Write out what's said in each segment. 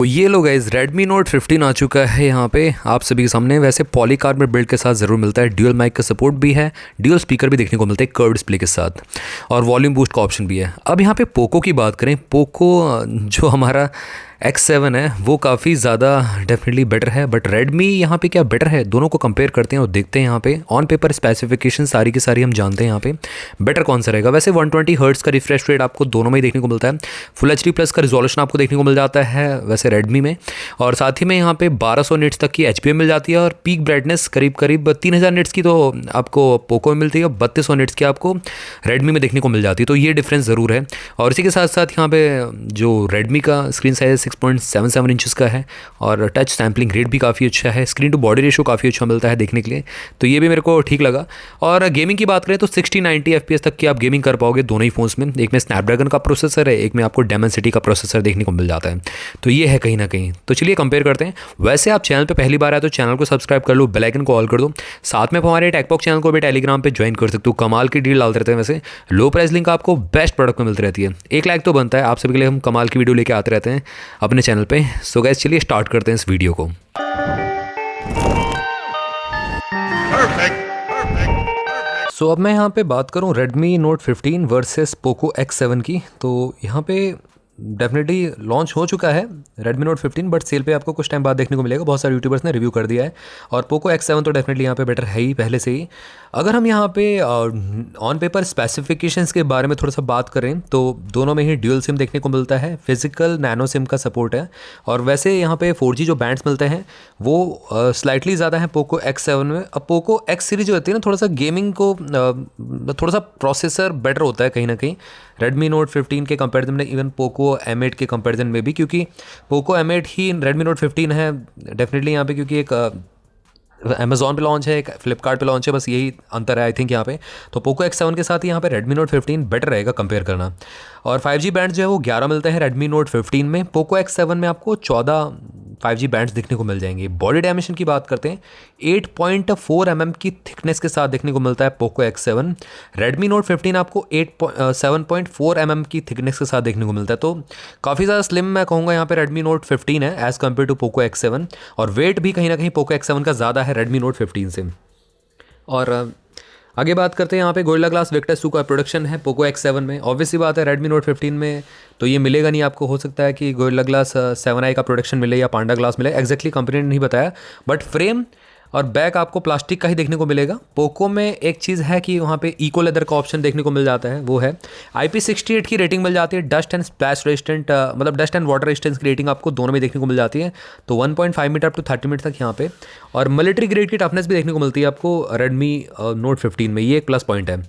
तो ये लो guys, Redmi Note 15 आ चुका है यहाँ पे आप सभी के सामने। वैसे पॉलीकार्बोनेट बिल्ड के साथ ज़रूर मिलता है, ड्यूल माइक का सपोर्ट भी है, ड्यूल स्पीकर भी देखने को मिलता है कर्व डिस्प्ले के साथ, और वॉल्यूम बूस्ट का ऑप्शन भी है। अब यहाँ पे पोको की बात करें, पोको जो हमारा X7 है वो काफ़ी ज़्यादा डेफिनेटली बेटर है, बट Redmi यहाँ पे क्या बेटर है, दोनों को कंपेयर करते हैं और देखते हैं। यहाँ पे ऑन पेपर स्पेसिफिकेशन सारी की सारी हम जानते हैं यहाँ पे बेटर कौन सा रहेगा। वैसे 120 हर्ट्ज़ का रिफ्रेश रेट आपको दोनों में ही देखने को मिलता है, फुल HD प्लस का रिजोल्यूशन आपको देखने को मिल जाता है वैसे Redmi में, और साथ ही में यहाँ पे 1200 निट्स तक की HPM मिल जाती है, और पीक ब्राइटनेस करीब करीब 3000 निट्स की तो आपको पोको में मिलती है, और 3200 निट्स की आपको Redmi में देखने को मिल जाती है। तो ये डिफरेंस ज़रूर है। और इसी के साथ साथ यहाँ पे जो Redmi का स्क्रीन साइज 6.77 इंचज़ का है, और टच सैम्पलिंग रेट भी काफ़ी अच्छा है, स्क्रीन टू बॉडी रेशो काफ़ी अच्छा मिलता है देखने के लिए, तो ये भी मेरे को ठीक लगा। और गेमिंग की बात करें तो 60-90 FPS तक की आप गेमिंग कर पाओगे दोनों ही फ़ोन्स में। एक में स्नैपड्रैगन का प्रोसेसर है, एक में आपको डायमेंसिटी का प्रोसेसर देखने को मिल जाता है, तो ये है कहीं ना कहीं। तो चलिए कंपेयर करते हैं। वैसे आप चैनल पे पहली बार आए तो चैनल को सब्सक्राइब कर लो, बेल आइकन को ऑल कर दो, साथ में हमारे टेकपॉक चैनल को भी टेलीग्राम पे ज्वाइन कर सकते हो। कमाल की डील डालते रहते हैं, वैसे लो प्राइस लिंक आपको बेस्ट प्रोडक्ट में मिलती रहती है। 1 लाइक तो बनता है, आप सभी के लिए हम कमाल की वीडियो लेके आते रहते हैं अपने चैनल पे। सो गाइस चलिए स्टार्ट करते हैं इस वीडियो को। सो अब मैं यहाँ पे बात करूँ Redmi Note 15 versus Poco X7 की, तो यहाँ पे डेफिनेटली लॉन्च हो चुका है Redmi Note 15, बट सेल पे आपको कुछ टाइम बाद देखने को मिलेगा। बहुत सारे यूट्यूबर्स ने रिव्यू कर दिया है, और Poco X7 तो डेफिनेटली यहाँ पे बेटर है ही पहले से ही। अगर हम यहाँ पे ऑन पेपर स्पेसिफिकेशंस के बारे में थोड़ा सा बात करें तो दोनों में ही ड्यूल सिम देखने को मिलता है, फिजिकल नैनो सिम का सपोर्ट है, और वैसे यहाँ पे 4G जो बैंड्स मिलते हैं वो स्लाइटली ज़्यादा है Poco X7 में। अब Poco X सीरीज जो होती है ना, थोड़ा सा गेमिंग को थोड़ा सा प्रोसेसर बेटर होता है कहीं ना कहीं Redmi Note 15 के कंपैरिजन में, इवन Poco M8 के कंपैरिजन में भी, क्योंकि Poco M8 ही Redmi Note 15 है डेफिनेटली यहाँ पे, क्योंकि एक अमेजॉन पे लॉन्च है, एक फ्लिपकार्ट पे लॉन्च है, बस यही अंतर है आई थिंक यहाँ पे। तो Poco X7 के साथ यहाँ पे Redmi Note 15 बेटर रहेगा कंपेयर करना। और 5G बैंड जो है वो 11 मिलते हैं Redmi Note 15 में, Poco X7 में आपको 14 5G बैंड्स देखने को मिल जाएंगे। बॉडी डायमेंशन की बात करते हैं, 8.4 mm की थिकनेस के साथ देखने को मिलता है Poco X7। Redmi Note 15 आपको 7.4 mm की थिकनेस के साथ देखने को मिलता है, तो काफ़ी ज़्यादा स्लिम मैं कहूँगा यहाँ पे Redmi Note 15 है as compared to Poco X7, और वेट भी कहीं ना कहीं Poco X7 का ज़्यादा है Redmi Note 15 से। और आगे बात करते हैं, यहाँ पे गोरिल्ला ग्लास विक्टस 2 का प्रोडक्शन है Poco X7 में। ऑब्वियसली बात है Redmi Note 15 में तो ये मिलेगा नहीं आपको, हो सकता है कि गोरिल्ला ग्लास 7i का प्रोडक्शन मिले या पांडा ग्लास मिले, एग्जैक्टली कंपनी ने नहीं बताया, बट फ्रेम और बैक आपको प्लास्टिक का ही देखने को मिलेगा। पोको में एक चीज़ है कि वहाँ पे इको लेदर का ऑप्शन देखने को मिल जाता है, वो है IP68 की रेटिंग मिल जाती है, डस्ट एंड स्प्लैश रेजिस्टेंट मतलब डस्ट एंड वाटर रेजिस्टेंस की रेटिंग आपको दोनों में देखने को मिल जाती है, तो 1.5 मीटर अप टू 30 मीटर तक यहाँ पे। और मिलिट्री ग्रेड की टफनेस भी देखने को मिलती है आपको Redmi Note 15 में, ये एक प्लस पॉइंट है।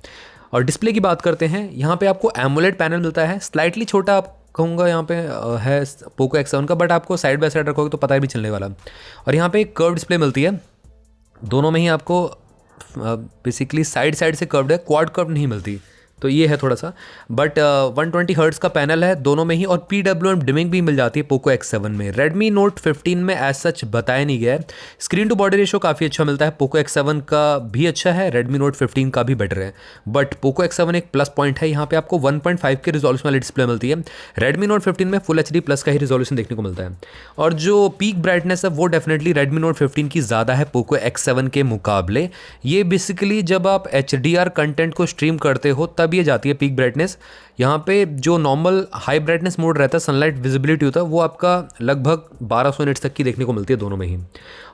और डिस्प्ले की बात करते हैं, यहाँ पे आपको एमोलेड पैनल मिलता है, स्लाइटली छोटा आप कहूँगा यहाँ पे है Poco X7 का, बट आपको साइड बाय साइड रखोगे तो पता ही भी चलने वाला। और यहाँ पे एक कर्व डिस्प्ले मिलती है, दोनों में ही आपको बेसिकली साइड से कर्व्ड है, क्वाड कर्व नहीं मिलती, तो ये है थोड़ा सा। बट 120 हर्ट्ज़ का पैनल है दोनों में ही, और PWM डिमिंग भी मिल जाती है Poco X7 में। Redmi Note 15 में एज सच बताया नहीं गया है। स्क्रीन टू बॉडी रेशो काफ़ी अच्छा मिलता है, Poco X7 का भी अच्छा है, Redmi Note 15 का भी बेटर है, बट Poco X7 एक प्लस पॉइंट है, यहाँ पे आपको 1.5 के रिजोल्यूशन वाली डिस्प्ले मिलती है। Redmi Note 15 में फुल HD प्लस का ही रिजोल्यूशन देखने को मिलता है, और जो पीक ब्राइटनेस है वो डेफिनेटली Redmi Note 15 की ज़्यादा है Poco X7 के मुकाबले। ये बेसिकली जब आप HDR कंटेंट को स्ट्रीम करते हो तब ये जाती है पीक ब्राइटनेस। यहाँ पे जो नॉर्मल हाई ब्राइटनेस मोड रहता है, सनलाइट विजिबिलिटी होता है, वो आपका लगभग 1200 निट्स तक की देखने को मिलती है दोनों में ही।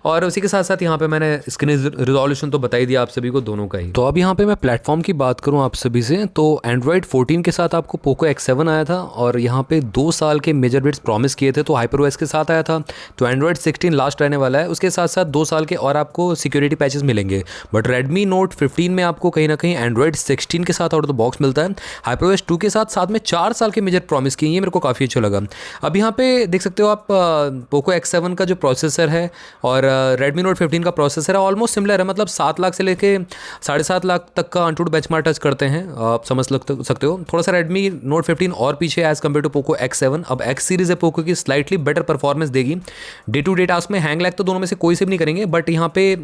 और उसी के साथ साथ यहाँ पे मैंने स्क्रीन रिजोल्यूशन तो बता ही दिया आप सभी को दोनों का ही। तो अब यहाँ पे मैं प्लेटफॉर्म की बात करूँ आप सभी से, तो Android 14 के साथ आपको Poco X7 आया था, और यहाँ पे 2 साल के मेजर बिट्स प्रॉमिस किए थे, तो HyperOS के साथ आया था, तो Android 16 लास्ट रहने वाला है, उसके साथ साथ 2 साल के और आपको सिक्योरिटी पैचेस मिलेंगे। बट Redmi Note 15 में आपको कहीं ना कहीं Android 16 के साथ आउट ऑफ द बॉक्स मिलता है, HyperOS 2 के साथ में 4 साल के मेजर प्रॉमिस किए, ये मेरे को काफ़ी अच्छा लगा। अब यहाँ पे देख सकते हो आप Poco X7 का जो प्रोसेसर है और Redmi Note 15 का प्रोसेसर है ऑलमोस्ट सिमिलर है, मतलब 7 लाख से लेके 7.5 लाख तक का अनटूड बेंचमार्क टच करते हैं, आप समझ सकते हो। थोड़ा सा Redmi Note 15 और पीछे as compared to Poco X7। अब X सीरीज़ है Poco की, स्लाइटली बेटर परफॉर्मेंस देगी, डे टू डे टास्क में हैंग लैग तो दोनों में से कोई से भी नहीं करेंगे, बट यहाँ पे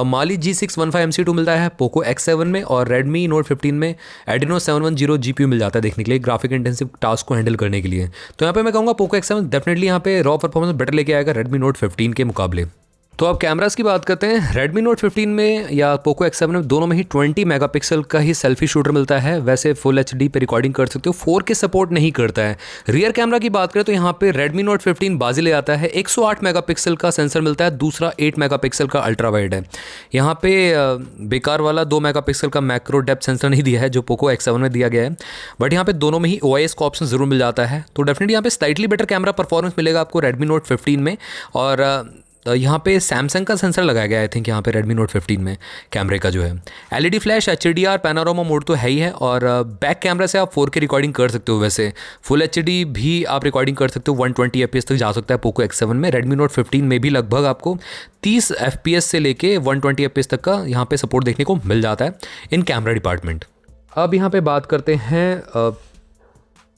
Mali G615 MC2 मिलता है Poco X7 में, और Redmi Note 15 में Adreno 710 GPU मिल जाता है देखने के लिए, ग्राफिक इंटेंसिव टास्क को हैंडल करने के लिए। तो यहाँ पे मैं कहूँगा पोको X7 डेफिनेटली यहाँ पे रॉ परफॉर्मेंस बेटर लेके आएगा Redmi Note 15 के मुकाबले। तो अब कैमरास की बात करते हैं। Redmi Note 15 में या पोको X7 में दोनों में ही 20 मेगापिक्सल का ही सेल्फी शूटर मिलता है। वैसे फुल HD पे रिकॉर्डिंग कर सकते हो, 4K सपोर्ट नहीं करता है। रियर कैमरा की बात करें तो यहाँ पे Redmi Note 15 बाजी ले आता है। 108 मेगापिक्सल का सेंसर मिलता है, दूसरा 8 मेगापिक्सल का अल्ट्रा वाइड है। यहाँ पे बेकार वाला 2 मेगापिक्सल का मैक्रो डेप्थ सेंसर नहीं दिया है जो पोको X7 में दिया गया है, बट यहाँ पे दोनों में ही OIS का ऑप्शन ज़रूर मिल जाता है। तो डेफिनेटली यहाँ पे स्लाइटली बेटर कैमरा परफॉर्मेंस मिलेगा आपको Redmi Note 15 में। और यहाँ पे सैमसंग का सेंसर लगाया गया है आई थिंक यहाँ पे Redmi Note 15 में कैमरे का जो है। LED flash, HDR, panorama mode तो है ही है, और बैक कैमरा से आप 4K रिकॉर्डिंग कर सकते हो। वैसे फुल HD भी आप रिकॉर्डिंग कर सकते हो, 120 FPS तक जा सकता है पोको X7 में। Redmi Note 15 में भी लगभग आपको 30 FPS से लेके 120 FPS तक का यहाँ पे सपोर्ट देखने को मिल जाता है इन कैमरा डिपार्टमेंट। अब यहाँ पे बात करते हैं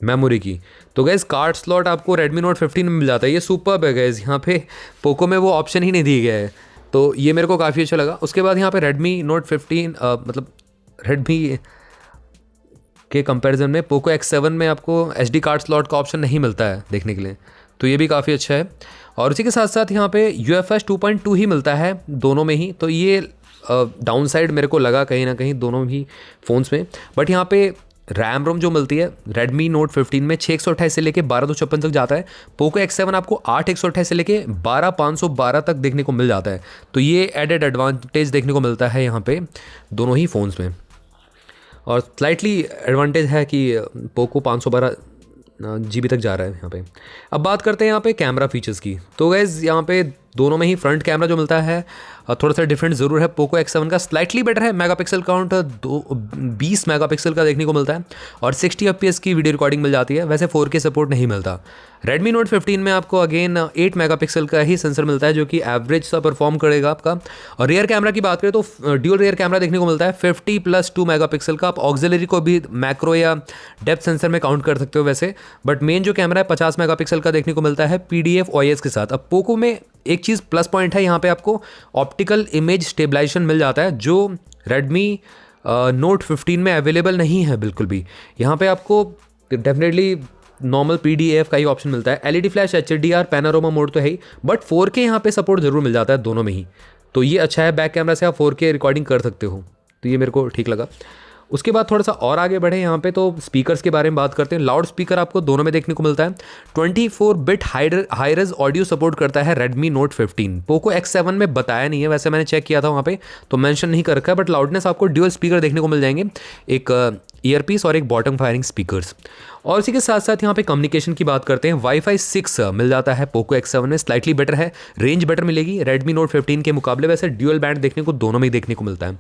मेमोरी की। तो गैस कार्ड स्लॉट आपको Redmi Note 15 में मिल जाता है, ये सुपर्ब है गैस। यहाँ पे पोको में वो ऑप्शन ही नहीं दिया गया है, तो ये मेरे को काफ़ी अच्छा लगा। उसके बाद यहाँ पे Redmi Note 15 मतलब Redmi के कंपैरिजन में पोको X7 में आपको SD कार्ड स्लॉट का ऑप्शन नहीं मिलता है देखने के लिए, तो ये भी काफ़ी अच्छा है। और उसी के साथ साथ यहाँ पे UFS 2.2 ही मिलता है दोनों में ही, तो ये डाउन साइड मेरे को लगा कहीं ना कहीं दोनों ही फ़ोन्स में। बट यहाँ पे रैम रोम जो मिलती है Redmi Note 15 में 6/128 से लेके 12/256 तक जाता है। पोको X7 आपको 8/128 से लेके 12/512 तक देखने को मिल जाता है, तो ये एडेड एडवांटेज देखने को मिलता है यहाँ पे दोनों ही फ़ोन्स में। और स्लाइटली एडवांटेज है कि पोको 512 GB तक जा रहा है यहाँ पे। अब बात करते हैं यहाँ पे कैमरा फीचर्स की। तो गैस यहाँ पे दोनों में ही फ्रंट कैमरा जो मिलता है थोड़ा सा डिफरेंट ज़रूर है। पोको X7 का स्लाइटली बेटर है, मेगापिक्सल काउंट 20 मेगापिक्सल का देखने को मिलता है, और 60 FPS की वीडियो रिकॉर्डिंग मिल जाती है। वैसे 4K सपोर्ट नहीं मिलता। Redmi Note 15 में आपको अगेन 8 मेगापिक्सल का ही सेंसर मिलता है जो कि एवरेज सा परफॉर्म करेगा आपका। और रियर कैमरा की बात करें तो ड्यूल रियर कैमरा देखने को मिलता है 50+2 मेगापिक्सल का। आप ऑक्सिलरी को भी मैक्रो या डेप्थ सेंसर में काउंट कर सकते हो वैसे, बट मेन जो कैमरा है 50 मेगापिक्सल का देखने को मिलता है PDF OIS के साथ। अब पोको में एक चीज़ प्लस पॉइंट है, यहाँ पे आपको ऑप्टिकल इमेज स्टेबलाइजेशन मिल जाता है जो Redmi Note 15 में अवेलेबल नहीं है बिल्कुल भी। यहाँ पे आपको डेफिनेटली नॉर्मल PDF का ही ऑप्शन मिलता है। LED flash, HDR, panorama mode तो है ही, बट 4K यहाँ पे सपोर्ट ज़रूर मिल जाता है दोनों में ही, तो ये अच्छा है। बैक कैमरा से आप 4K रिकॉर्डिंग कर सकते हो, तो ये मेरे को ठीक लगा। उसके बाद थोड़ा सा और आगे बढ़े यहाँ पे, तो स्पीकर्स के बारे में बात करते हैं। लाउड स्पीकर आपको दोनों में देखने को मिलता है। 24 bit high res audio support करता है Redmi Note 15। पोको X7 में बताया नहीं है, वैसे मैंने चेक किया था वहाँ पे तो मेंशन नहीं कर रखा है, बट लाउडनेस आपको ड्यूअल स्पीकर देखने को मिल जाएंगे, एक ईयरपीस और एक बॉटम फायरिंग स्पीकर्स। और इसी के साथ साथ यहाँ पे कम्युनिकेशन की बात करते हैं। Wi-Fi 6 मिल जाता है पोको X7 में, स्लाइटली बेटर है, रेंज बेटर मिलेगी Redmi Note 15 के मुकाबले। वैसे ड्यूअल बैंड देखने को दोनों में ही देखने को मिलता है।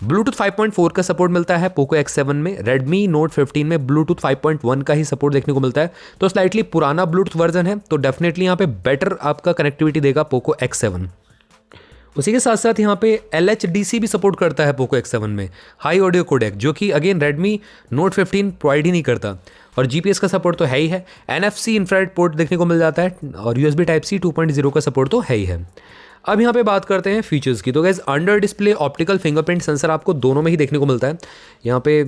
Bluetooth 5.4 का सपोर्ट मिलता है पोको X7 में। Redmi Note 15 में Bluetooth 5.1 का ही सपोर्ट देखने को मिलता है, तो स्लाइटली पुराना ब्लूटूथ वर्जन है, तो डेफिनेटली यहाँ पे बेटर आपका कनेक्टिविटी देगा पोको X7। उसी के साथ साथ यहाँ पे LHDC भी सपोर्ट करता है पोको X7 में, हाई ऑडियो कोडेक, जो कि अगेन Redmi Note 15 प्रोवाइड ही नहीं करता। और GPS का सपोर्ट तो है ही है। NFC इंफ्रारेड पोर्ट देखने को मिल जाता है, और USB Type-C 2.0 का सपोर्ट तो है ही है। अब यहाँ पे बात करते हैं फीचर्स की। तो guys under display optical fingerprint sensor आपको दोनों में ही देखने को मिलता है। यहाँ पे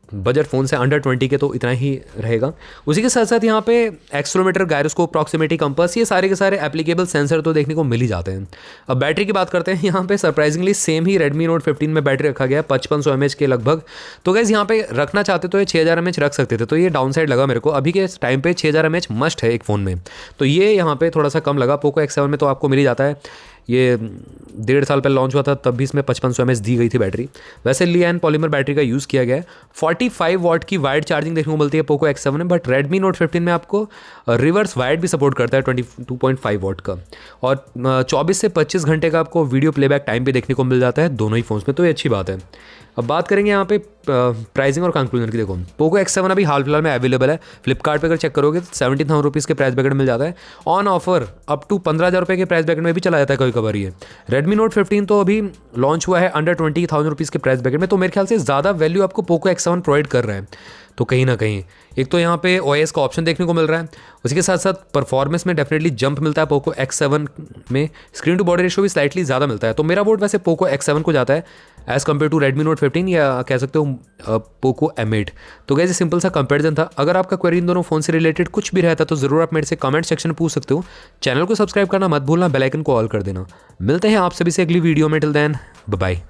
बजट फ़ोन से अंडर 20 के तो इतना ही रहेगा। उसी के साथ साथ यहाँ पे एक्सेलेरोमीटर, गायरोस्कोप, प्रॉक्सिमिटी कंपास, ये सारे के सारे एप्लीकेबल सेंसर तो देखने को मिल ही जाते हैं। अब बैटरी की बात करते हैं। यहाँ पे सरप्राइजिंगली सेम ही Redmi Note 15 में बैटरी रखा गया है 5500 mAh के लगभग। तो गाइस यहाँ पे रखना चाहते तो ये 6000 mAh रख सकते थे, तो ये डाउन साइड लगा मेरे को। अभी के टाइम पे 6000 mAh मस्ट है एक फ़ोन में, तो ये यहाँ पे थोड़ा सा कम लगा। पोको X7 में तो आपको मिल ही जाता है। ये 1.5 साल पहले लॉन्च हुआ था, तब भी इसमें 5500 mAh दी गई थी बैटरी। वैसे लिथियम पॉलीमर बैटरी का यूज़ किया गया है। 45 वाट की वाइड चार्जिंग देखने को मिलती है पोको X7 में, बट Redmi Note 15 में आपको रिवर्स वाइड भी सपोर्ट करता है 22.5 वाट का, और 24 से 25 घंटे का आपको वीडियो प्लेबैक टाइम भी देखने को मिल जाता है दोनों ही फ़ोन्स में, तो ये अच्छी बात है। अब बात करेंगे यहाँ पे प्राइसिंग और कंक्लूजन की। देखो पोको X7 अभी हाल फिलहाल में अवेलेबल है फ्लिपकार्ट पे, अगर चेक करोगे तो 17,000 रुपीज़ के प्राइस ब्रैकेट मिल जाता है। ऑन ऑफर अप टू 15,000 रुपये के प्राइस ब्रैकेट में भी चला जाता है कभी कभार ये। Redmi Note 15 तो अभी लॉन्च हुआ है अंडर 20,000 रुपीज़ के प्राइस ब्रैकेट में, तो मेरे ख्याल से ज़्यादा वैल्यू आपको पोको X7 प्रोवाइड कर रहा है। तो कहीं ना कहीं एक तो यहाँ पे OIS का ऑप्शन देखने को मिल रहा है, उसके साथ साथ परफॉर्मेंस में डेफिनेटली जंप मिलता है पोको X7 में। स्क्रीन टू बॉडी रेशियो भी स्लाइटली ज़्यादा मिलता है, तो मेरा वोट वैसे पोको X7 को जाता है as compared to Redmi note 15 या कह सकते हो पोको M8। तो गैस सिंपल सा कंपेरिजन था। अगर आपका क्वेरी इन दोनों फ़ोन से रिलेटेड कुछ भी रहता तो ज़रूर आप मेरे से कमेंट सेक्शन में पूछ सकते हो। चैनल को सब्सक्राइब करना मत भूलना, बेल आइकन को ऑल कर देना। मिलते हैं आप सभी से अगली वीडियो में। Till then bye bye.